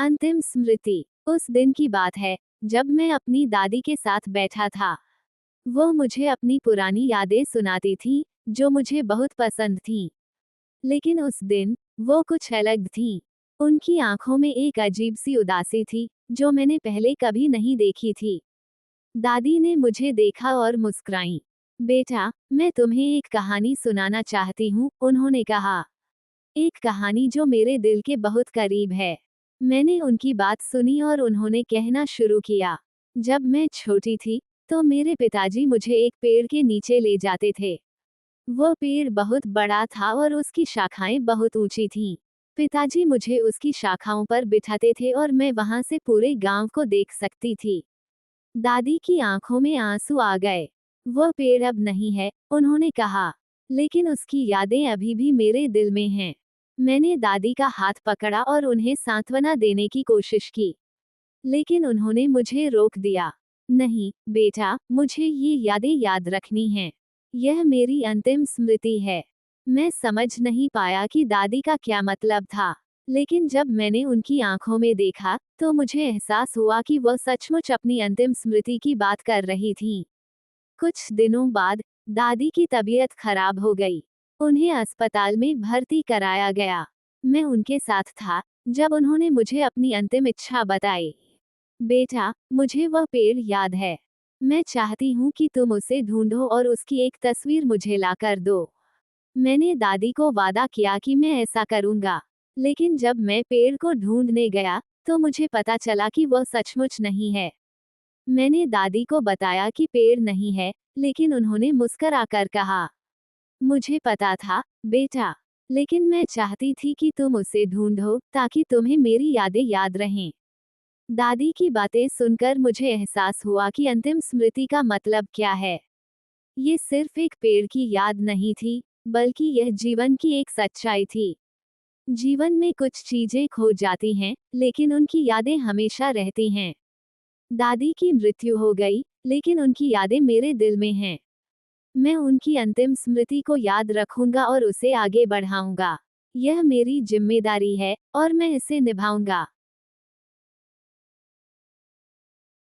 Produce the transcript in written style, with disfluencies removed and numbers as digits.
अंतिम स्मृति। उस दिन की बात है जब मैं अपनी दादी के साथ बैठा था। वो मुझे अपनी पुरानी यादें सुनाती थी जो मुझे बहुत पसंद थीं। लेकिन उस दिन वो कुछ अलग थीं। उनकी आंखों में एक अजीब सी उदासी थी जो मैंने पहले कभी नहीं देखी थी। दादी ने मुझे देखा और मुस्कुराई। बेटा, मैं तुम्हें एक कहानी सुनाना चाहती हूँ, उन्होंने कहा। एक कहानी जो मेरे दिल के बहुत करीब है। मैंने उनकी बात सुनी और उन्होंने कहना शुरू किया। जब मैं छोटी थी तो मेरे पिताजी मुझे एक पेड़ के नीचे ले जाते थे। वो पेड़ बहुत बड़ा था और उसकी शाखाएं बहुत ऊंची थीं। पिताजी मुझे उसकी शाखाओं पर बिठाते थे और मैं वहां से पूरे गांव को देख सकती थी। दादी की आंखों में आंसू आ गए। वो पेड़ अब नहीं है, उन्होंने कहा, लेकिन उसकी यादें अभी भी मेरे दिल में हैं। मैंने दादी का हाथ पकड़ा और उन्हें सांत्वना देने की कोशिश की, लेकिन उन्होंने मुझे रोक दिया। नहीं बेटा, मुझे ये यादें याद रखनी हैं। यह मेरी अंतिम स्मृति है। मैं समझ नहीं पाया कि दादी का क्या मतलब था, लेकिन जब मैंने उनकी आंखों में देखा तो मुझे एहसास हुआ कि वह सचमुच अपनी अंतिम स्मृति की बात कर रही थीं। कुछ दिनों बाद दादी की तबीयत खराब हो गई। उन्हें अस्पताल में भर्ती कराया गया। मैं उनके साथ था जब उन्होंने मुझे अपनी अंतिम इच्छा बताई। बेटा, मुझे वह पेड़ याद है। मैं चाहती हूँ कि तुम उसे ढूंढो और उसकी एक तस्वीर मुझे ला कर दो। मैंने दादी को वादा किया कि मैं ऐसा करूंगा। लेकिन जब मैं पेड़ को ढूंढने गया तो मुझे पता चला कि वह सचमुच नहीं है। मैंने दादी को बताया कि पेड़ नहीं है, लेकिन उन्होंने मुस्कुराकर कहा, मुझे पता था बेटा, लेकिन मैं चाहती थी कि तुम उसे ढूंढो ताकि तुम्हें मेरी यादें याद रहें। दादी की बातें सुनकर मुझे एहसास हुआ कि अंतिम स्मृति का मतलब क्या है। ये सिर्फ एक पेड़ की याद नहीं थी, बल्कि यह जीवन की एक सच्चाई थी। जीवन में कुछ चीजें खो जाती हैं, लेकिन उनकी यादें हमेशा रहती हैं। दादी की मृत्यु हो गई, लेकिन उनकी यादें मेरे दिल में हैं। मैं उनकी अंतिम स्मृति को याद रखूंगा और उसे आगे बढ़ाऊंगा। यह मेरी जिम्मेदारी है और मैं इसे निभाऊंगा।